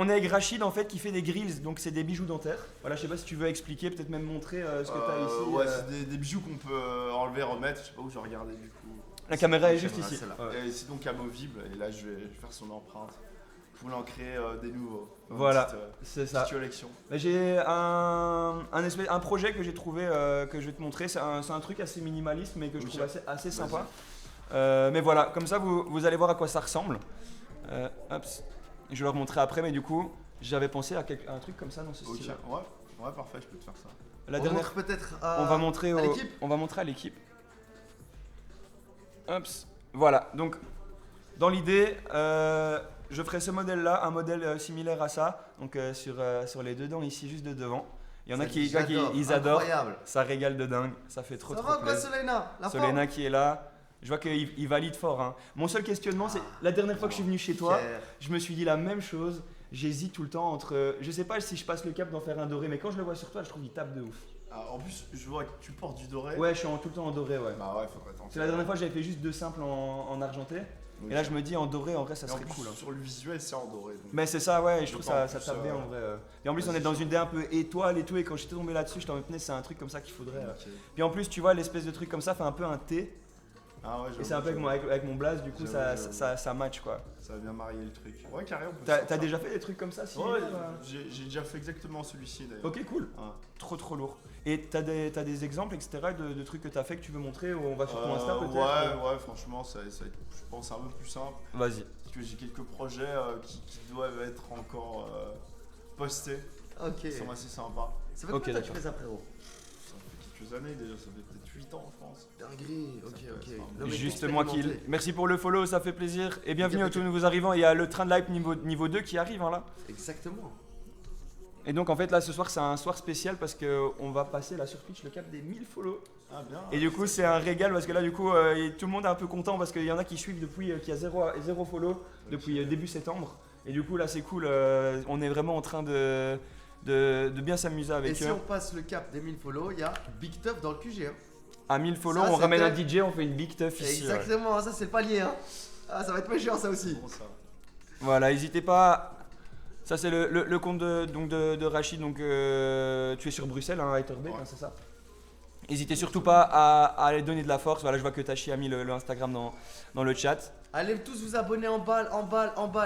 on est avec Rachid en fait qui fait des grills, donc c'est des bijoux dentaires. Voilà, je sais pas si tu veux expliquer, peut-être même montrer ce que tu as ici. Ouais, c'est des bijoux qu'on peut enlever, remettre. Je sais pas où je vais regarder du coup. La caméra est La juste caméra, ici. celle-là. Ouais. Et c'est donc amovible et là je vais faire son empreinte pour en créer des nouveaux. Voilà, Une c'est ça. petite collection. Bah, j'ai un projet que j'ai trouvé que je vais te montrer. C'est un truc assez minimaliste mais que je trouve assez sympa. Mais voilà, comme ça vous allez voir à quoi ça ressemble. Hop. Je vais leur montrer après, mais du coup j'avais pensé à un truc comme ça dans ce style. Ouais, parfait, je peux te faire ça. La On dernière, montre peut-être on va montrer à l'équipe. On va montrer à l'équipe. Hop. Voilà, donc dans l'idée, je ferai ce modèle-là, un modèle similaire à ça, donc sur les deux dents ici, juste de devant. Il y en a qui ils adorent, Incroyable. ça régale de dingue, ça fait trop Ça trop va quoi plaisir. Solena? La Solena qui est là, je vois qu'il valide fort. Hein. Mon seul questionnement, c'est la dernière fois que je suis venu chez toi, je me suis dit la même chose. J'hésite tout le temps entre. Je sais pas si je passe le cap d'en faire un doré, mais quand je le vois sur toi, je trouve qu'il tape de ouf. Ah, en plus, je vois que tu portes du doré. Ouais, je suis tout le temps en doré, ouais. Bah ouais, faudrait tenter. C'est la dernière fois, j'avais fait juste deux simples en argenté. Oui. Et là, je me dis en doré, en vrai, ça Et en serait plus, cool. Hein. sur le visuel, c'est en doré. Donc. Mais c'est ça, ouais, et je Je trouve pense ça plus, tape bien en vrai. Et en plus, on est dans une idée un peu étoile et tout, et quand j'étais tombé là-dessus, je t'en tenais, c'est un truc comme ça qu'il faudrait. Ok. Puis en plus, tu vois, l'espèce de truc comme ça fait un peu un T. Ah ouais, Et c'est un peu avec mon blaze, du coup, ça match quoi. Ça va bien marier le truc. Ouais, carrément. T'as déjà fait des trucs comme ça Ouais, similaires, j'ai déjà fait exactement celui-ci d'ailleurs. Ok, cool. Ouais. Trop lourd. Et t'as des exemples, etc., de trucs que t'as fait que tu veux montrer, ou on va sur ton Insta peut-être Ouais, franchement, ça, je pense un peu plus simple. Vas-y. Parce que j'ai quelques projets qui doivent être encore postés. Ok. Ils sont assez sympas. Ça fait combien de temps que tu d'accord. fais ça, frérot? Ça fait quelques années déjà, ça fait peut-être 8 ans, je pense. Dinguerie. Ok. fait Non, mais Juste moi qui. expérimenté. Merci pour le follow, ça fait plaisir. Et bienvenue à Ok. tous nouveaux arrivants. Il y a le train de live niveau 2 qui arrive hein, là. Exactement. Et donc en fait là ce soir c'est un soir spécial parce qu'on va passer là sur Twitch le cap des 1000 follow. Ah bien. Et du coup c'est un régal parce que là du coup tout le monde est un peu content parce qu'il y en a qui suivent depuis qui a zéro follow depuis début septembre. Et du coup là c'est cool, on est vraiment en train de bien s'amuser avec Et eux. si on passe le cap des 1000 follow, il y a Big Tough dans le QG. Hein. À 1000 follow Ça, on ramène un c'était- DJ, on fait une big tough ici. Ouais. Exactement, ça c'est le palier. Hein. Ah, ça va être méchant ça aussi. Bon, ça. Voilà, n'hésitez pas. Ça c'est le compte de Rachid, donc tu es sur Bruxelles, hein, à Etterbeek, Ouais. hein, c'est ça. N'hésitez surtout pas à aller donner de la force. Voilà, je vois que Tachi a mis le Instagram dans le chat. Allez tous vous abonner en balle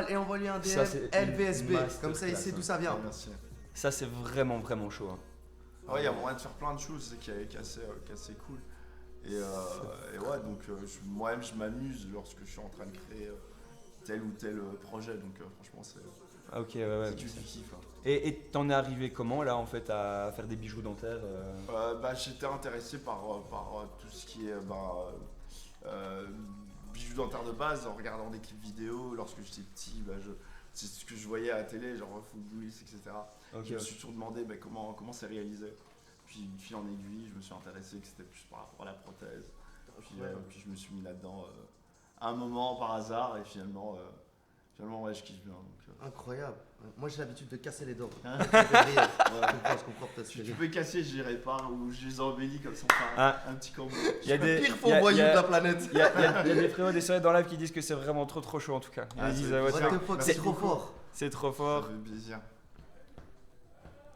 et envoyer un DM Ça, c'est LVSB. une Comme ça il masterclass, sait d'où hein. ça vient. Merci. Ça c'est vraiment chaud. Hein. Ouais, il y a moyen de faire plein de choses, c'est qui est assez cool. Et ouais, donc moi-même je m'amuse lorsque je suis en train de créer tel ou tel projet, donc franchement c'est Ah, ok, ouais. du kiff. Hein. Et t'en es arrivé comment là en fait à faire des bijoux dentaires J'étais intéressé par tout ce qui est bijoux dentaires de base en regardant des clips vidéo. Lorsque j'étais petit, c'est ce que je voyais à la télé, genre Food Wheels, etc. Ok, Je me suis toujours demandé comment c'est réalisé. Puis de fil en aiguille, je me suis intéressé que c'était plus par rapport à la prothèse. Puis je me suis mis là-dedans à un moment par hasard et finalement ouais, je kiffe bien. Donc, Incroyable. Moi j'ai l'habitude de casser les dents. Hein Je comprends peut-être ce que tu je peux casser, je répare ou je les embellis comme ça, un petit combo. Il y a des pire faux voyou de la planète. Il y a des frérots des soirées dans live qui disent que c'est vraiment trop chaud en tout cas. Ils Ah, disent c'est- ouais, What the fuck, c'est trop fort. c'est trop Ça fort. fait plaisir.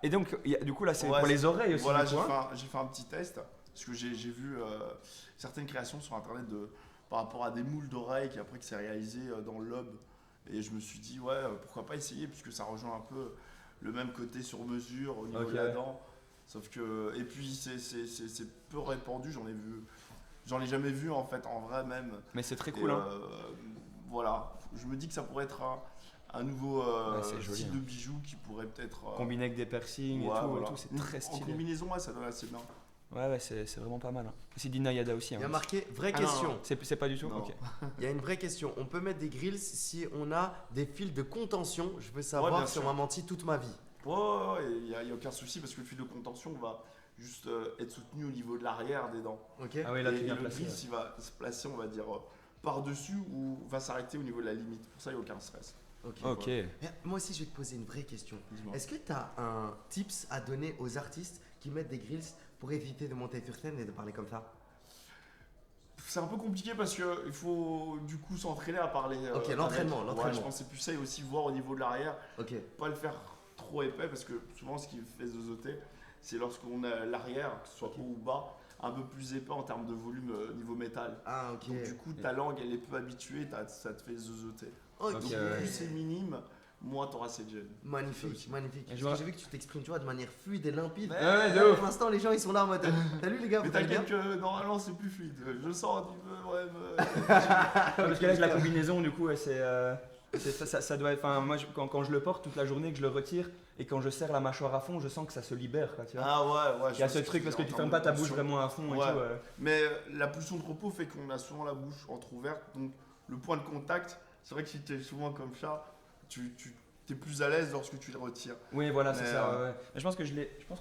Et donc du coup là c'est Ouais, pour les oreilles aussi. Voilà, du coup, hein. j'ai fait un petit test parce que j'ai vu certaines créations sur internet par rapport à des moules d'oreilles qui après que c'est réalisé dans le lobe. Et je me suis dit ouais pourquoi pas essayer puisque ça rejoint un peu le même côté sur mesure au niveau Ok, de la ouais. dent. Sauf que et puis c'est peu répandu, j'en ai jamais vu en fait en vrai même. Mais c'est très Et, cool. Hein. voilà, je me dis que ça pourrait être un nouveau c'est joli, style hein. de bijoux qui pourrait peut-être Combiné avec des piercings ouais, et voilà. tout, c'est très En stylé. combinaison, ouais, ça donne assez bien. Ouais, c'est vraiment pas mal. Hein. C'est Dina Yada aussi. Il y a Hein. marqué vraie Ah non, question. non. C'est pas du tout. Non. Ok. Il y a une vraie question. On peut mettre des grills si on a des fils de contention. Je veux savoir bien si sûr. on m'a menti toute ma vie. Ouais, il n'y a aucun souci parce que le fil de contention va juste être soutenu au niveau de l'arrière des dents. Ok. Ah oui, là et tu viens le placer. grill, il va se placer, on va dire, par-dessus ou va s'arrêter au niveau de la limite. Pour ça, il n'y a aucun stress. Ok. Mais moi aussi, je vais te poser une vraie question. Dis-moi. Est-ce que tu as un tips à donner aux artistes qui mettent des grills pour éviter de monter sur scène et de parler comme ça? c'est un peu compliqué parce qu'il faut du coup s'entraîner à parler. Ok, avec. l'entraînement. Ouais, je pense que c'est plus ça et aussi voir au niveau de l'arrière. Ok. Pas le faire trop épais parce que souvent ce qui fait zozoter, c'est lorsqu'on a l'arrière, que ce soit haut ou bas, un peu plus épais en termes de volume niveau métal. Ah, ok. Donc du coup ta langue elle est peu habituée, ça te fait zozoter. Ok. Donc plus c'est minime, moins t'auras cette gêne. Magnifique, magnifique. Et je Parce vois- que j'ai vu que tu t'exprimes, tu vois, de manière fluide et limpide. Ouais, de Pour ouf. l'instant, les gens ils sont là en mode. Salut les gars, Mais vous allez bien? t'inquiète que normalement c'est plus fluide. Je sens un petit peu, ouais. Parce que là, avec la combinaison, du coup, ouais, ça doit être. Enfin, moi, quand je le porte toute la journée, que je le retire et quand je serre la mâchoire à fond, je sens que ça se libère, quoi, tu vois. Ah ouais. Il y a ce truc parce que tu fermes pas ta bouche vraiment à fond et Ouais. tout. Mais la position de repos fait qu'on a souvent la bouche entrouverte, donc le point de contact, c'est vrai que si tu es souvent comme ça, tu es plus à l'aise lorsque tu le retires. Oui, voilà, c'est Mais, ça. Ouais. Mais je pense que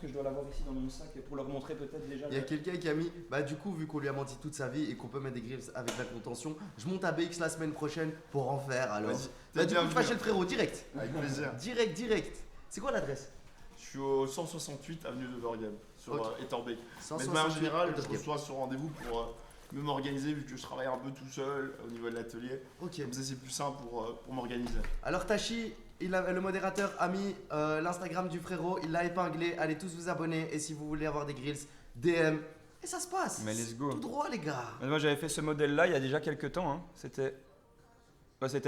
je dois l'avoir ici dans mon sac pour leur montrer peut-être déjà. Il y a quelqu'un qui a mis, bah du coup vu qu'on lui a menti toute sa vie et qu'on peut mettre des grilles avec la contention, je monte à BX la semaine prochaine pour en faire alors. Vas-y, Bah t'es du coup je bienvenu. vais chez le frérot direct. Avec plaisir. Direct. C'est quoi l'adresse? Je suis au 168 avenue de Bergame, sur Ok. Etterbeek. Mais de manière 168 générale, je Etterbeek. reçois sur rendez-vous pour mieux m'organiser vu que je travaille un peu tout seul au niveau de l'atelier. Ok. Comme ça, c'est plus simple pour m'organiser. Alors Tachi, le modérateur a mis l'Instagram du frérot, il l'a épinglé, allez tous vous abonner et si vous voulez avoir des grills, DM et ça se passe. Mais let's go. Tout droit les gars. Moi, j'avais fait ce modèle-là il y a déjà quelques temps. Hein. C'était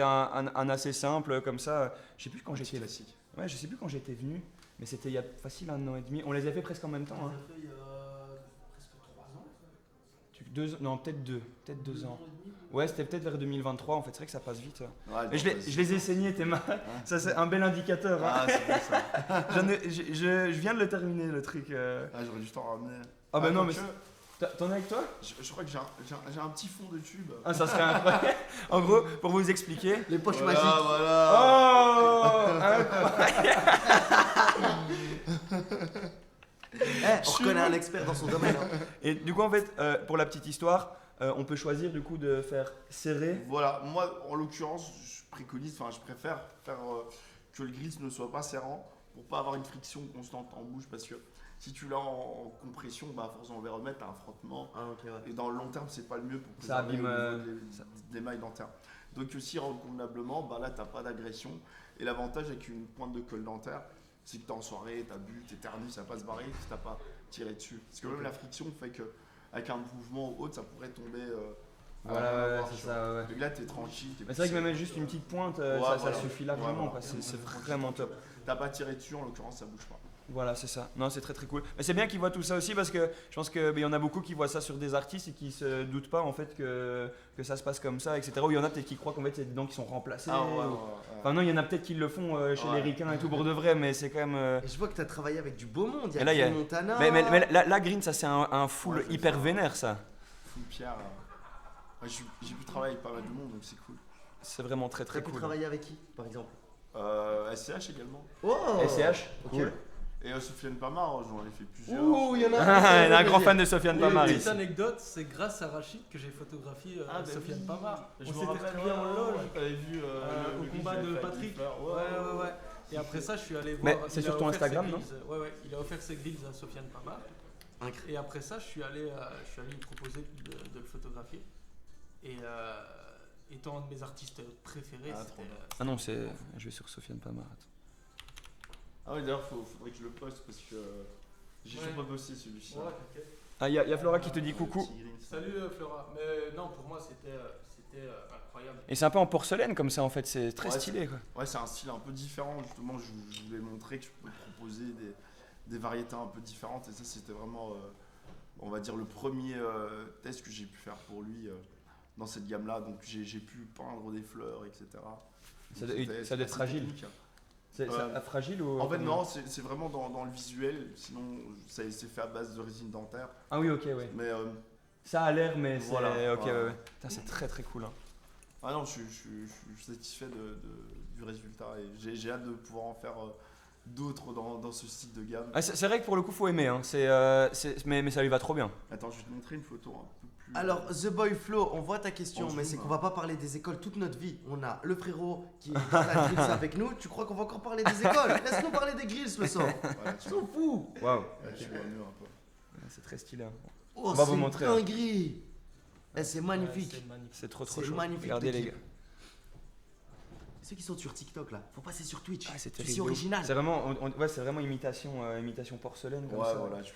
un assez simple comme ça. Je sais plus quand j'étais. Classique. Ouais, je sais plus quand j'étais venu, mais c'était il y a facile 1 an et demi. On les a fait presque en même temps. Hein. fait il y a presque 3 ans. Non, peut-être 2 ans. Ouais, c'était peut-être vers 2023. En fait, c'est vrai que ça passe vite. Ouais, Mais je les ai saignés, tes mains. Ça, c'est un bel indicateur. Hein. Ah, c'est bon ça. Je viens de le terminer, le truc. Ah, j'aurais dû t'en ramener. Ah, bah non, mais quoique, t'en as avec toi? je crois que j'ai un petit fond de tube. Ah, ça serait incroyable. En gros, pour vous expliquer. Les poches Voilà, magiques. voilà. Oh, incroyable. On reconnaît un expert dans son domaine. Hein. Et du coup, en fait, pour la petite histoire, on peut choisir du coup de faire serrer. Voilà, moi en l'occurrence, je préfère faire que le grill ne soit pas serrant pour pas avoir une friction constante en bouche parce que si tu l'as en compression, bah à force d'envergomètre, t'as un frottement. Ah ok ouais. Et dans le long terme, c'est pas le mieux pour Ça préserver abîme, au niveau des mailles dentaires. Donc si convenablement, bah là t'as pas d'agression. Et l'avantage avec une pointe de colle dentaire, c'est que t'es en soirée, t'as bu, t'es ternu, ça va pas se barrer si t'as pas tiré dessus. Parce que même la friction fait que avec un mouvement haut, ça pourrait tomber. Voilà, ouais, voir, c'est tu ça, ouais. vois. Donc là t'es tranquille. Mais c'est vrai que même juste une petite pointe, Ouais, ça voilà. suffit largement. Ouais, quoi. voilà. C'est vraiment top. T'as pas tiré dessus, en l'occurrence, ça bouge pas. Voilà, c'est ça. Non, c'est très très cool. Mais c'est bien qu'ils voient tout ça aussi parce que je pense qu'il y en a beaucoup qui voient ça sur des artistes et qui se doutent pas en fait que ça se passe comme ça, etc. Ou il y en a peut-être qui croient qu'en fait c'est des dents qui sont remplacées. ou- Enfin non, il y en a peut-être qui le font chez Ouais. les ricains et tout pour de vrai, mais c'est quand même. Et je vois que tu as travaillé avec du beau monde. Il y a Et là, il y a- Green Montana. Mais la Green, ça c'est un full Ouais, c'est hyper ça. vénère ça. Full pierre. Ouais, j'ai pu travailler avec pas mal de monde, donc c'est cool. C'est vraiment très Tu très as pu cool. travailler avec qui par exemple? SCH également. Oh SCH, Ok. cool. Et Sofiane Pamar, j'en ai fait plusieurs. Ouh, il y en a Il y a un grand fan de Sofiane Pamar Petite ici. anecdote, c'est grâce à Rachid que j'ai photographié Sofiane Pamar. Je On me s'était rappelle, retrouvé en loge t'avais vu au combat de Patrick. Ouais. Et après ça, je suis allé Mais voir. c'est il sur a ton offert Instagram, ses non grilles. Ouais, il a offert ses grilles à Sofiane Pamar. Et après ça, je suis allé lui proposer de le photographier. Et étant un de mes artistes préférés, Ah, c'était. trop bien. Ah non, je vais sur Sofiane Pamar. Attends. Ah oui, d'ailleurs, faudrait que je le poste parce que j'ai Ouais. toujours pas bossé celui-ci. Ouais, t'inquiète. Ah, il y a Flora qui te dit coucou. Salut Flora. Mais non, pour moi, c'était incroyable. Et c'est un peu en porcelaine comme ça en fait, c'est très Ouais, stylé quoi. Ouais, c'est un style un peu différent. Justement, je voulais montrer que je pouvais proposer des variétés un peu différentes. Et ça, c'était vraiment, on va dire, le premier test que j'ai pu faire pour lui dans cette gamme-là. Donc, j'ai pu peindre des fleurs, etc. Ça Donc, doit- c'était ça doit être assez fragile. technique. C'est fragile ou En fait, non, c'est vraiment dans le visuel. Sinon, ça c'est fait à base de résine dentaire. Ah oui, ok, ouais. Mais Ça a l'air, mais c'est. Voilà, ok, voilà. ouais, ouais. Putain, c'est très très cool. Hein. ah non, je suis satisfait du résultat et j'ai hâte de pouvoir en faire d'autres dans ce style de gamme. Ah, c'est vrai que pour le coup, faut aimer. Hein. Mais ça lui va trop bien. Attends, je vais te montrer une photo un peu plus. Alors, The Boy Flo, on voit ta question, En mais zoom. c'est qu'on va pas parler des écoles toute notre vie. On a le frérot qui est dans la grills avec nous. Tu crois qu'on va encore parler des écoles? Laisse-nous parler des grills le soir. Voilà, tu S'en fout. Waouh. vois, tu vois mieux un peu. C'est très stylé. Hein. Oh, va vous c'est montrer, dinguerie. Eh, c'est magnifique. C'est magnifique. C'est trop C'est chaud. magnifique, Regardez les l'équipe. gars. Ceux qui sont sur TikTok là, faut passer sur Twitch. Ah, c'est c'est terrible. si original. C'est vraiment, ouais, c'est vraiment imitation porcelaine comme Ouais, ça. voilà, je suis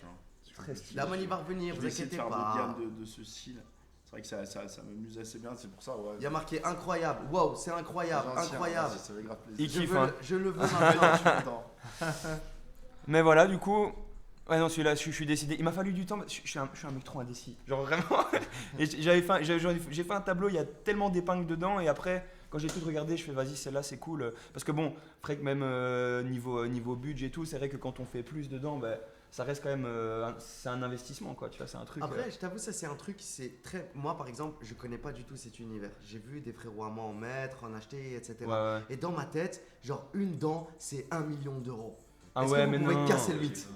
Très stylé. La money va revenir, Je vous vais essayer de inquiétez faire d'autres pas. gammes de ce style. C'est vrai que ça m'amuse assez bien, c'est pour ça, ouais. Il y a marqué incroyable. Wow, c'est incroyable, Gentil, hein, incroyable. merci, ça fait grave Il plaisir. kiffe, hein. Je le veux Ah, maintenant. je suis content. Mais voilà, du coup. Ouais, non, celui-là, je suis décidé. Il m'a fallu du temps. Je suis un mec trop indécis. Genre vraiment. Et j'ai fait un tableau, il y a tellement d'épingles dedans. Et après, quand j'ai tout regardé, je fais vas-y, celle-là, c'est cool. Parce que bon, après, que même niveau budget et tout, c'est vrai que quand on fait plus dedans, ben, ça reste quand même. C'est un investissement, quoi. Tu vois, c'est un truc. Après, je t'avoue, ça c'est un truc, c'est très. Moi par exemple, je connais pas du tout cet univers. J'ai vu des frérots à moi en mettre, en acheter, etc. Ouais, ouais. Et dans ma tête, genre une dent, c'est 1 million d'euros. Ah Est-ce ouais, que vous mais pouvez non. casser le mythe?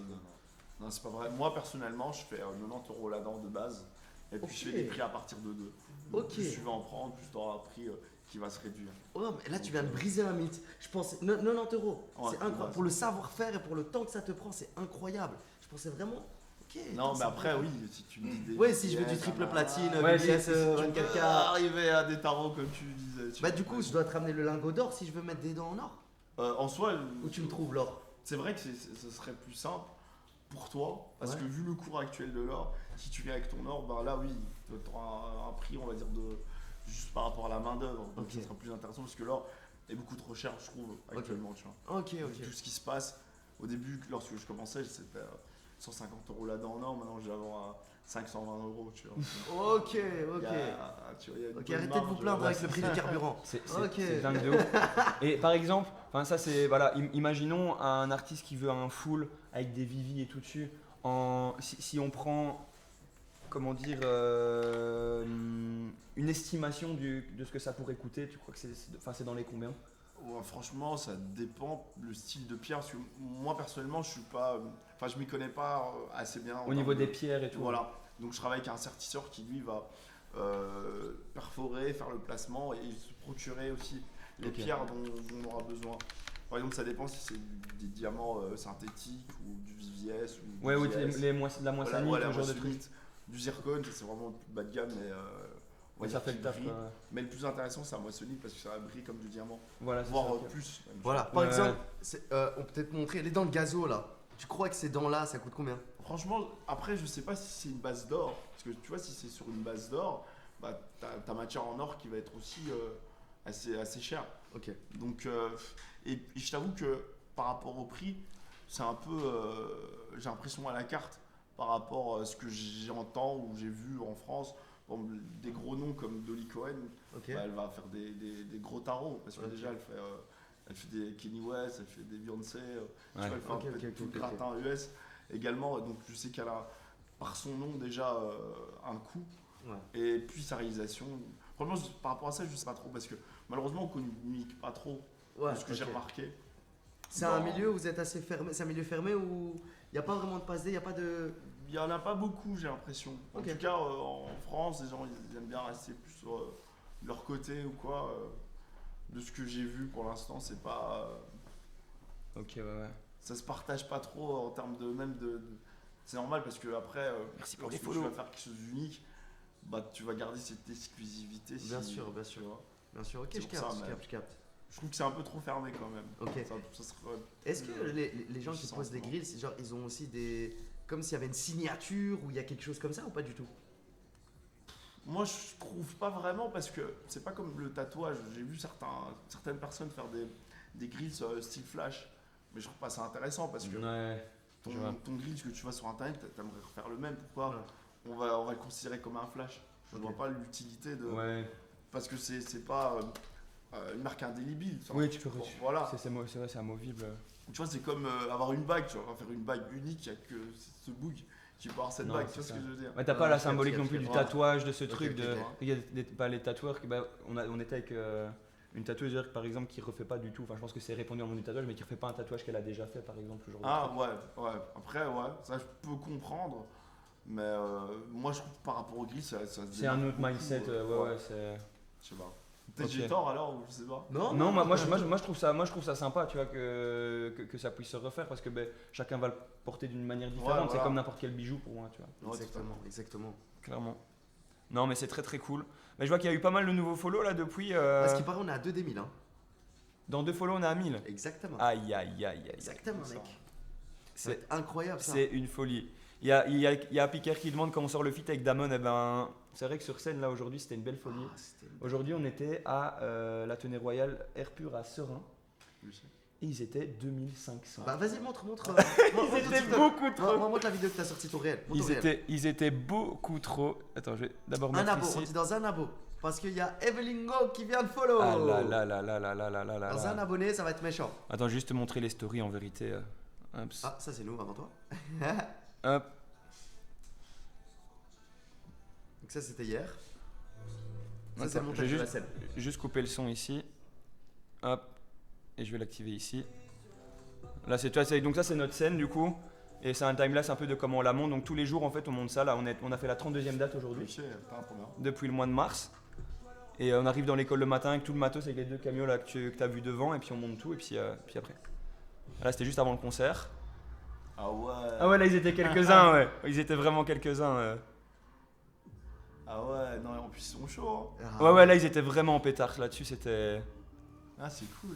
Non, c'est pas vrai. Moi, personnellement, je fais 90 € la dent de base. Et puis, je fais Ok. des prix à partir de 2. Ok. Plus tu vas en prendre, plus tu auras un prix qui va se réduire. Oh non, mais là tu viens de briser un mythe. Je pensais 90 euros. Ouais, C'est incroyable. ouais. Pour le savoir-faire et pour le temps que ça te prend, c'est incroyable. Je pensais vraiment. Ok. Non, mais c'est après, vrai. oui, si tu me dis des. Ouais, si je veux du pièces, triple un platine, Ouais, BBS, si tu 24K. peux arriver à des tarots comme tu disais. Bah du coup, je dois te ramener le lingot d'or si je veux mettre des dents en or. En soi, Où tu me trouves l'or? c'est vrai que ce serait plus simple pour toi, parce Ouais. que vu le cours actuel de l'or, si tu viens avec ton or, ben là oui, tu auras un prix, on va dire, juste par rapport à la main d'œuvre. Donc Ok. ça sera plus intéressant parce que l'or est beaucoup trop cher, je trouve, actuellement. Tu vois. Ok, ok. Tout ce qui se passe, au début, lorsque je commençais, c'était 150 € la dent en or, maintenant je vais avoir à 520 €. Tu vois. Ok, Il y ok. a- tu vois, il y a une Ok, bonne arrêtez de vous marge, plaindre ouais. avec le prix du carburant. C'est Ok. c'est dingue de ouf. Et par exemple, enfin ça c'est voilà, imaginons un artiste qui veut un full avec des vivis et tout dessus. Si on prend, comment dire, une estimation de ce que ça pourrait coûter, tu crois que c'est dans les combien? Ouais, franchement, ça dépend le style de pierre. Parce que moi, personnellement, je suis pas. Enfin, je m'y connais pas assez bien. Au niveau des pierres et tout. Voilà. Donc, je travaille avec un sertisseur qui, lui, va perforer, faire le placement et se procurer aussi les Ok. pierres dont on aura besoin. Par exemple, ça dépend si c'est des diamants synthétiques ou du VVS ou Ouais, du ou VS. de la Voilà, moissonnite, ouais, la ce genre de truc. moissonnite, du zircone, ça, c'est vraiment le plus bas de gamme, mais on va Ouais, ça dire fait le qu'il taf. brille. quoi. Mais le plus intéressant, c'est la moissonnite parce que ça brille comme du diamant, Voilà, c'est voire ça, ok. plus. même. Voilà, par Ouais. exemple, on peut peut-être montrer les dents de gazo là. Tu crois que ces dents là, ça coûte combien? Franchement, après, je sais pas si c'est une base d'or. Parce que tu vois, si c'est sur une base d'or, bah, t'as ta matière en or qui va être aussi assez chère. Ok. Donc, et je t'avoue que par rapport au prix, c'est un peu. J'ai l'impression à la carte par rapport à ce que j'entends ou j'ai vu en France. Bon, des gros noms comme Dolly Cohen, Ok. bah, elle va faire des gros tarots. Parce que Ok. déjà, elle fait des Kanye West, elle fait des Beyoncé. Tu Ouais. vois, elle fait Ok, un peu ok, tout ok, le ok. gratin US également. Donc, je sais qu'elle a, par son nom, déjà un coût. Ouais. Et puis sa réalisation. Franchement, par rapport à ça, je sais pas trop. Parce que malheureusement, on communique pas trop. Ouais, de ce que j'ai ok. remarqué. C'est un milieu où vous êtes assez fermé. C'est un milieu fermé où il n'y a pas vraiment de passe-dé, il n'y a pas de. Il y en a pas beaucoup, j'ai l'impression. En Ok. tout cas, en France, les gens ils aiment bien rester plus sur leur côté ou quoi. De ce que j'ai vu pour l'instant, c'est pas. Ok, ouais, ouais. Ça se partage pas trop en termes de. C'est normal parce que après, Merci pour les lorsque tu follow. vas faire quelque chose d'unique, bah, tu vas garder cette exclusivité. Bien si- sûr, bien sûr. tu vois. Bien sûr, ok, C'est je pour capte, ça, je mais- capte, je capte. Je trouve que c'est un peu trop fermé quand même. Ok. Ça serait- Est-ce que les gens qui Sans posent des vraiment. grilles, c'est genre ils ont aussi des. Comme s'il y avait une signature ou il y a quelque chose comme ça ou pas du tout? Moi, je trouve pas vraiment parce que c'est pas comme le tatouage. J'ai vu certaines personnes faire des grilles style flash, mais je trouve pas ça intéressant parce que Ouais. je vois. ton grill que tu vois sur internet, t'aimerais refaire le même. Pourquoi Ouais. on va le considérer comme un flash. Je Ok. vois pas l'utilité de. Ouais. Parce que c'est pas une marque indélébile. Enfin, Oui, tu peux. bon, voilà. C'est vrai, c'est amovible. Tu vois, c'est comme avoir une bague. Tu vas faire une bague unique, il y a que ce boug qui peut avoir cette Non, bague. Tu c'est vois ce ça. que je veux dire? Ouais, t'as Ouais, pas la je capte, symbolique je non capte, plus je du capte. tatouage, de ce Ok, truc ok, de. ok. Il y a pas les tatoueurs qui. Bah, on était avec une tatoueuse par exemple qui refait pas du tout. Enfin, je pense que c'est répondu à mon tatouage, mais qui refait pas un tatouage qu'elle a déjà fait par exemple. Ce genre de Ah truc. ouais. Après, ouais, ça je peux comprendre. Mais moi, je trouve que par rapport au gris, ça se C'est un démarque autre beaucoup, mindset. Ouais, c'est. Je sais pas. Peut-être Ok. j'ai tort alors, ou je sais pas. Non, Non, moi je trouve ça sympa, tu vois, que ça puisse se refaire parce que ben, chacun va le porter d'une manière différente. Ouais, C'est voilà. comme n'importe quel bijou pour moi, tu vois. Ouais, Exactement, exactement. Clairement. Non, mais c'est très très cool. Mais je vois qu'il y a eu pas mal de nouveaux follow là depuis. Parce qu'il paraît, on est à 2 des 1000. Hein. Dans 2 follow, on est à 1000. Exactement. Aïe, aïe, aïe, aïe. Exactement, Ça. mec. C'est incroyable ça. C'est une folie. Il y a Piquer qui demande quand on sort le feat avec Damon. Eh ben, c'est vrai que sur scène là aujourd'hui c'était une belle folie. Ah, c'était- Aujourd'hui on était à la tenue royale Air Pur à Serein Oui, c'est- et ils étaient 2500. Bah vas-y, montre. Ils étaient beaucoup trop. Montre la vidéo que t'as sortie ton réel. Montre ton réel. Ils étaient beaucoup trop. Attends, je vais d'abord Un mettre abo, on ici. dit dans un abo. Parce qu'il y a Evelyn Go qui vient de follow. Ah là là là là là là là là là Dans là. un abonné, ça va être méchant. Attends, juste te montrer les stories en vérité. Hop. Ah, ça c'est nous avant toi. Hop. Donc ça c'était hier. Ça Attends, c'est le je montage vais de la scène. juste couper le son ici. Hop. Et je vais l'activer ici. Là, c'est toi, donc ça c'est notre scène du coup. Et c'est un timelapse un peu de comment on la monte. Donc tous les jours en fait on monte ça. Là on a fait la 32e date aujourd'hui. Ok, pas trop bien. Depuis le mois de mars. Et on arrive dans l'école le matin avec tout le matos, avec les 2 camions là que tu as vu devant. Et puis on monte tout et puis après. Là c'était juste avant le concert. Ah ouais. Ah ouais là ils étaient quelques-uns ouais. Ils étaient vraiment quelques-uns. Ah ouais, non, en plus ils sont chauds. Hein. Ah. Ouais là ils étaient vraiment en pétard là-dessus c'était. Ah, c'est cool.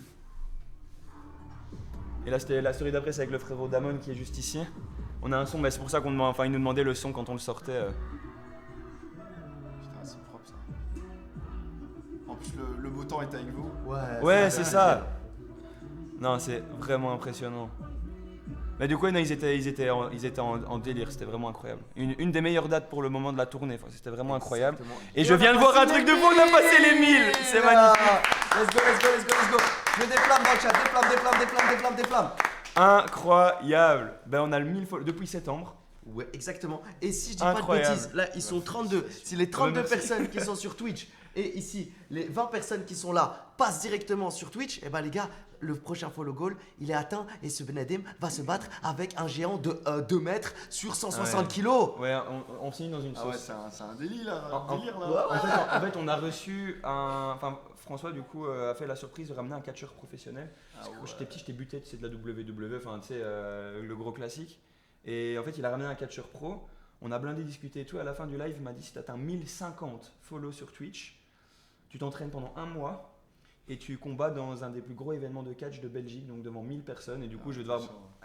Et là c'était la story d'après c'est avec le frérot Damon qui est juste ici. On a un son mais c'est pour ça qu'on il nous demandait le son quand on le sortait. Putain, c'est propre ça. En plus, le beau temps est avec vous. Ouais c'est ça. Non c'est vraiment impressionnant. Mais du coup non, ils étaient en délire, c'était vraiment incroyable. Une des meilleures dates pour le moment de la tournée, enfin, c'était vraiment incroyable. Exactement. Et je viens de voir un truc de fou, on a passé les 1000. C'est magnifique. Let's go. Je me déflamme dans le chat. Déflamme. Incroyable. Ben on a le 1000 follow depuis septembre. Ouais, exactement. Et si je dis Incroyable. pas de bêtises, là ils sont 32. Si les 32 merci. personnes qui sont sur Twitch et ici les 20 personnes qui sont là passent directement sur Twitch, et ben les gars, le prochain follow goal il est atteint et ce Benadim va se battre avec un géant de 2 mètres sur 160 Ouais. kilos. Ouais, on signe dans une Ah ouais, sauce. c'est un délire là. En- Un délire, ouais, là. En fait, on a reçu un. Enfin, François, du coup, a fait la surprise de ramener un catcheur professionnel. Ah ouais. Quand j'étais petit, j'étais buté, c'est de la WWE, enfin, tu sais, le gros classique. Et en fait, il a ramené un catcheur pro. On a blindé, discuté et tout. À la fin du live, il m'a dit si tu atteins 1050 follow sur Twitch, tu t'entraînes pendant un mois et tu combats dans un des plus gros événements de catch de Belgique, donc devant 1000 personnes. Et du coup, je vais devoir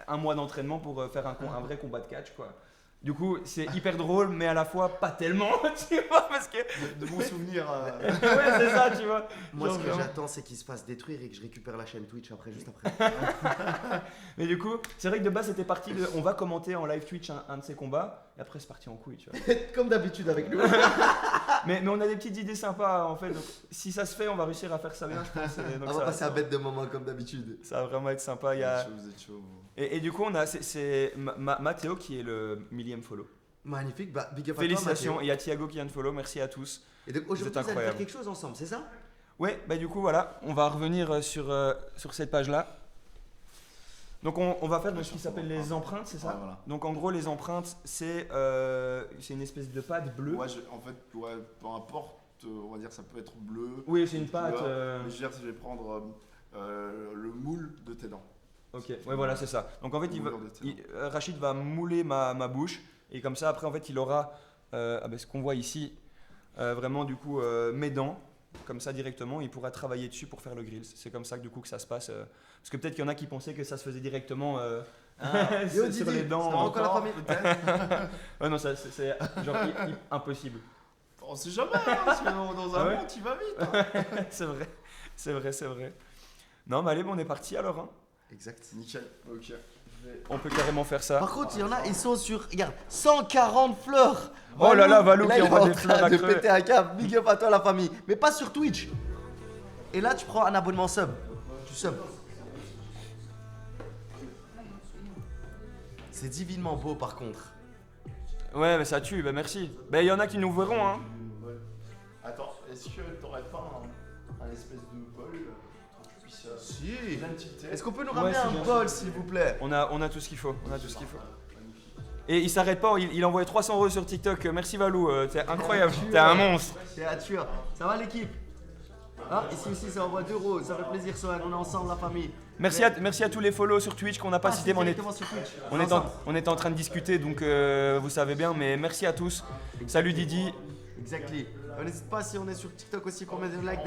un mois d'entraînement pour faire un vrai combat de catch, quoi. Du coup, c'est hyper drôle, mais à la fois pas tellement, tu vois, parce que. De bons souvenirs. Ouais, c'est ça, tu vois. Moi Genre, ce que vraiment. j'attends c'est qu'il se fasse détruire et que je récupère la chaîne Twitch après, juste après. Mais du coup, c'est vrai que de base, c'était parti de. On va commenter en live Twitch un de ces combats, et après, c'est parti en couille, tu vois. Comme d'habitude avec nous. Mais on a des petites idées sympas, en fait. Donc, si ça se fait, on va réussir à faire ça bien, je pense. Et donc, On va passer un bête de moment comme d'habitude. ça va vraiment être sympa. Il y a... Vous êtes chaud. et du coup, on a c'est Mathéo qui est le 1000e follow. Magnifique, bah big up à toi, Félicitations. Mathéo. Et il y a Thiago qui vient de follow. Merci à tous. Et donc aujourd'hui Vous êtes vous allez faire incroyables. quelque chose ensemble, c'est ça? Ouais, bah du coup, voilà. On va revenir sur cette page-là. Donc, on va faire ce qui s'appelle les empreintes, c'est ça? Ouais, voilà. Donc, en gros, les empreintes, c'est une espèce de pâte bleue. Ouais, en fait, ouais, peu importe, on va dire ça peut être bleu. Oui, c'est une pâte. couleur, mais je veux dire, je vais prendre le moule de tes dents. Ok, ouais, voilà, c'est ça. Donc en fait, Moulure de tes dents. Rachid va mouler ma bouche et comme ça, après, en fait, il aura ce qu'on voit ici, vraiment du coup mes dents, comme ça directement. Il pourra travailler dessus pour faire le grill. C'est comme ça que du coup que ça se passe. Parce que peut-être qu'il y en a qui pensaient que ça se faisait directement Yo, sur Didi, les dents. ça va encore la famille? peut-être. Ouais, non, c'est genre impossible. On sait jamais, hein, parce que dans un Ah ouais monde, tu vas vite. Hein. C'est vrai. Non, mais allez, bon, on est parti alors. Hein. Exact. Nickel, ok. On peut carrément faire ça. Par contre, il y en a, ils sont sur, regarde, 140 fleurs. Oh là là, Valou Là, qui il est envoie en des fleurs train à de crever. péter un câble. Big up à toi la famille, mais pas sur Twitch. Et là, tu prends un abonnement sub. Tu sub. C'est divinement beau par contre. Ouais, mais ça tue, bah merci. Bah, il y en a qui nous verront, hein. Attends, est-ce que t'aurais pas un espèce de bol pour que tu puisses Si. bien tilter? Est-ce qu'on peut nous Ouais, ramener c'est un bien bol s'il vous plaît? On a tout ce qu'il faut. Et il s'arrête pas, il envoie 300 € sur TikTok. Merci Valou, t'es incroyable, t'es un monstre. C'est la tueur. Ça va l'équipe? Ah, ici aussi ça envoie 2 €. Ça fait plaisir, Sohan. On est ensemble la famille. Merci à tous les follow sur Twitch qu'on n'a pas cités, mais directement sur Twitch. on était en train de discuter, donc vous savez bien, mais merci à tous. Salut Didi, Exactly. N'hésite pas si on est sur TikTok aussi qu'on met des likes,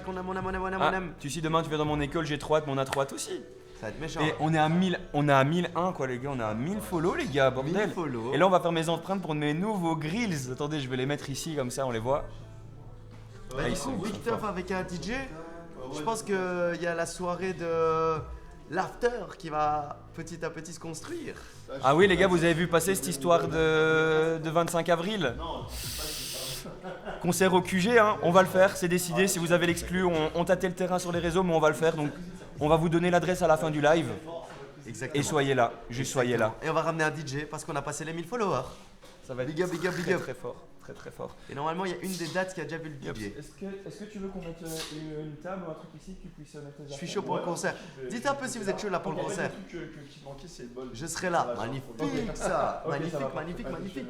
on aime, Ah, tu sais, demain tu viens dans mon école, j'ai trop hâte, mais on a trop hâte aussi. Ça va être méchant. Et on est à 1001 quoi les gars, on est à 1000 follow les gars, bordel. 1000 follow. Et là on va faire mes empreintes pour mes nouveaux grills. Attendez, je vais les mettre ici comme ça, on les voit. Bah, Ah, du ils sont coup, Big forts. Tough avec un DJ. Je pense qu'il y a la soirée de l'after qui va petit à petit se construire. Ah oui les gars, vous avez vu passer cette histoire de 25 avril? Concert au QG, hein, on va le faire, c'est décidé. Si vous avez l'exclu, on tâtait le terrain sur les réseaux, mais on va le faire. Donc on va vous donner l'adresse à la fin du live. Exactement. Et soyez là, juste soyez là. Et on va ramener un DJ parce qu'on a passé les 1000 followers. Ça va être Big up, big up, big up. très fort, très fort. Et normalement, il y a une des dates qui a déjà vu le DJ. Est-ce que tu veux qu'on mette une table ou un truc ici que tu puisses mettre tes Je suis chaud pour le concert. Dites un peu si vous êtes chaud là pour le concert. Le truc qui manquait, c'est le bol. Je serai là. Magnifique ça. Ok, Magnifique, ça va. magnifique, magnifique.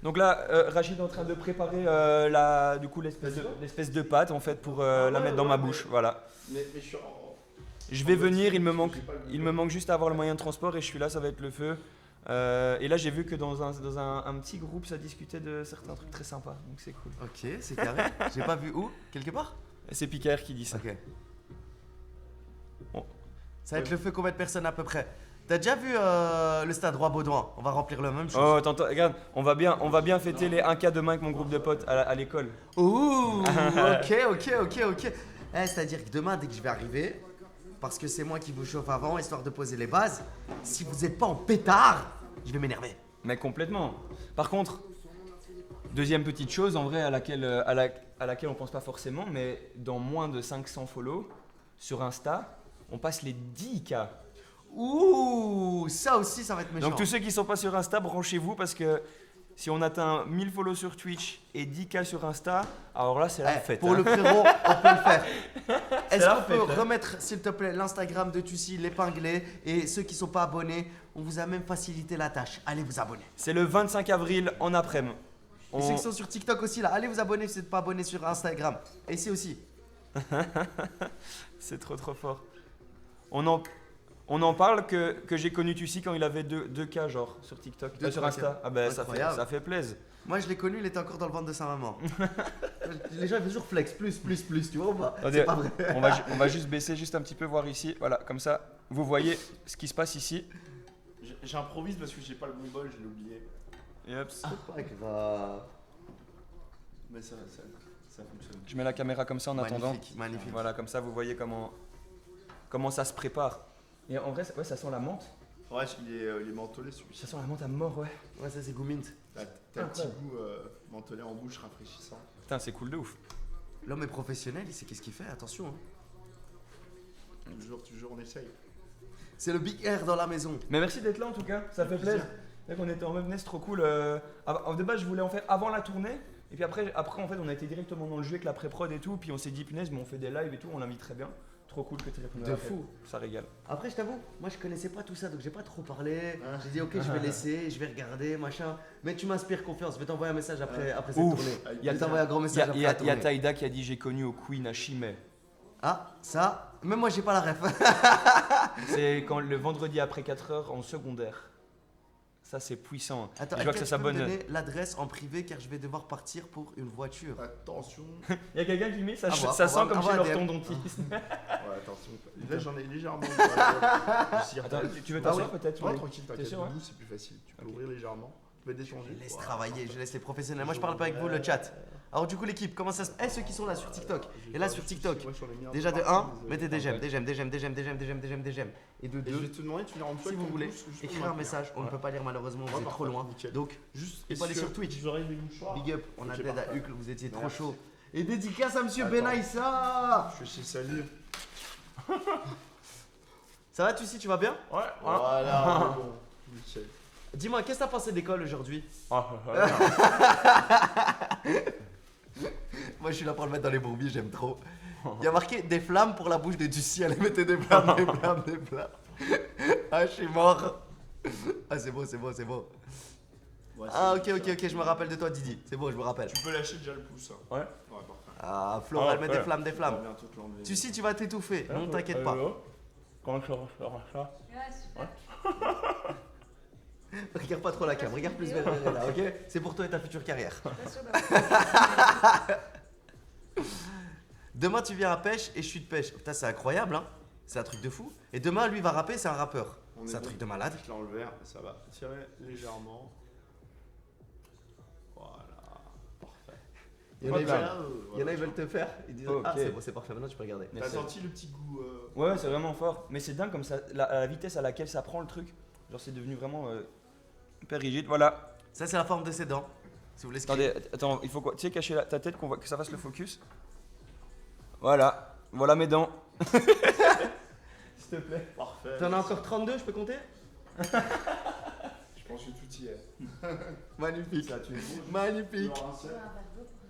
Donc là, Rachid est en train de préparer du coup l'espèce de pâte en fait pour la mettre dans ma bouche. Voilà. Mais je suis Je vais venir, il me manque juste à avoir le moyen de transport et je suis là, ça va être le feu. Et là, j'ai vu que dans un petit groupe, ça discutait de certains trucs très sympas, donc c'est cool. Ok, c'est carré. J'ai pas vu où. Quelque part. Et c'est Picard qui dit ça. Ok. Bon. Ça va être le feu combien de personnes à peu près? T'as déjà vu le stade Roi-Baudouin? On va remplir la même chose. Oh, attends, regarde, on va bien fêter les 1K demain avec mon groupe de potes à l'école. Ouh, ok. C'est-à-dire que demain, dès que je vais arriver, parce que c'est moi qui vous chauffe avant, histoire de poser les bases, si vous n'êtes pas en pétard, je vais m'énerver. Mais complètement. Par contre, deuxième petite chose, en vrai, à laquelle on pense pas forcément, mais dans moins de 500 follow sur Insta, on passe les 10K. Ouh, ça aussi, ça va être méchant. Donc tous ceux qui sont pas sur Insta, branchez-vous parce que si on atteint 1000 follow sur Twitch et 10K sur Insta, alors là c'est la fête. Pour hein. le frérot, on peut le faire. Est-ce la qu'on peut fête, hein. remettre, s'il te plaît, l'Instagram de Tussi, l'épinglé, et ceux qui sont pas abonnés, on vous a même facilité la tâche. Allez vous abonner. C'est le 25 avril en après-midi. Et ceux qui sont sur TikTok aussi, là, allez vous abonner si vous n'êtes pas abonné sur Instagram. Et ici aussi. C'est trop fort. On en parle que j'ai connu Tussi quand il avait 2K genre sur TikTok, sur 2K. Insta. Ah ben Incroyable. ça fait plaisir. Moi, je l'ai connu, il était encore dans le ventre de sa maman. Les gens, ils font toujours flex, plus, tu vois ou pas? Attendez, C'est pas vrai. on va juste baisser juste un petit peu, voir ici. Voilà, comme ça, vous voyez ce qui se passe ici. J'improvise parce que j'ai pas le bon bol, je l'ai oublié. Et hop, C'est pas grave. Mais ça fonctionne. je mets la caméra comme ça en attendant. Magnifique. Voilà, comme ça, vous voyez comment ça se prépare. Et en vrai, ça sent la menthe. Ouais, il est mentholé celui-ci. Ça sent la menthe à mort, ouais. Ouais, ça c'est Goumint. T'as un petit goût mentholé en bouche rafraîchissant. Putain, c'est cool de ouf. L'homme est professionnel, il sait qu'est-ce qu'il fait, attention. Hein. Toujours, on essaye. C'est le Big Air dans la maison. Mais merci d'être là en tout cas, ça fait plaisir. C'est vrai qu'on était en même c'est trop cool. Au début, je voulais en faire avant la tournée. Et puis après en fait, on a été directement dans le jeu avec la pré-prod et tout. Puis on s'est dit, punaise, mais on fait des lives et tout, on l'invite très bien. Trop cool que tu répondes à De l'appel. fou. Ça régale. Après, je t'avoue, moi je connaissais pas tout ça, donc j'ai pas trop parlé. J'ai dit, ok, je vais laisser, je vais regarder, machin. Mais tu m'inspires confiance, je vais t'envoyer un message après cette Ouf. tournée. Il y a Je vais t'envoyer un grand Il message après y la a tournée. Taïda qui a dit, j'ai connu au Queen à Chimay. Ah, ça, même moi j'ai pas la ref. C'est quand le vendredi après 4h en secondaire. Ça, c'est puissant. Attends, Je vois que ça est-ce tu peux me s'abonne. donner l'adresse en privé car je vais devoir partir pour une voiture. Attention. Il y a quelqu'un qui met, ça, Ah bah, ça sent ah bah, comme ah chez bah, l'orthodontiste. Ouais, attention. Là, j'en ai légèrement. Attends, tu veux Ah t'asseoir oui. peut-être Ouais, oui. tranquille, T'es t'inquiète. sûr, ouais Debout, c'est plus facile. Tu peux ouvrir légèrement. Tu peux déchanger. Je laisse travailler, je laisse les professionnels. Moi je parle pas avec vous, le chat. Alors du coup l'équipe, comment ça se... Eh, ceux qui sont là sur TikTok, et là sur TikTok, déjà de 1, mettez des j'aime, des j'aime. Et de Et je 2, vais te demander, tu les rends si vous voulez, écrire un message, on ne peut pas lire malheureusement, vous êtes trop loin. Donc, Juste, il faut aller sur Twitch. Vous aurez des mouchoirs. Big up, on a Ok, de l'aide à parfait. Hucle, vous étiez trop Merci. chaud. Et dédicace à monsieur Attends. Benaïssa. Je suis salut. Ça va Tussi, tu vas bien? Ouais. Voilà. Bon, nickel. Dis-moi, qu'est-ce que t'as pensé d'école aujourd'hui? Moi je suis là pour le mettre dans les bourbiers, j'aime trop. Il y a marqué des flammes pour la bouche de Tussi, allez mettez des flammes, des flammes, des flammes. Ah je suis mort. Ah c'est beau, c'est beau, c'est beau. Ouais, Ah c'est ok, ça. ok, je me rappelle de toi Didi, c'est bon, je me rappelle. Tu peux lâcher déjà le pouce. Hein. Ouais. Ouais, parfait. Ah Flora, elle met ouais. des flammes, des On va flammes. bientôt te l'enlever. Tussi tu vas t'étouffer, non t'inquiète pas. Comment ça va ça? Regarde pas trop la cam, regarde plus vers là, ok? C'est pour toi et ta future carrière. Pas sûr d'avoir- Demain, tu viens à pêche et je suis de pêche. Putain, c'est incroyable, hein? C'est un truc de fou. Et demain, lui va rapper, c'est un rappeur. On C'est est un bon. truc de malade. Je l'ai enlevé, ça va tirer légèrement. Voilà. Parfait. Il y en a, Voilà, ils veulent te faire. Ils disent Ok. ah, c'est bon, c'est parfait, maintenant tu peux regarder. T'as Merci. senti le petit goût Ouais, c'est vraiment fort. Mais c'est dingue comme ça, la vitesse à laquelle ça prend le truc. Genre, c'est devenu vraiment hyper rigide. Voilà. Ça, c'est la forme de ses dents. Si vous voulez Attendez, attends, il faut quoi? Tu sais, cacher ta tête que ça fasse le focus. Voilà. Voilà mes dents. S'il te plaît. Parfait. T'en as encore 32, je peux compter? Je pense que tout y est. Magnifique. Ça, tu es bon. Magnifique. Laurent, c'est- Un verre d'eau.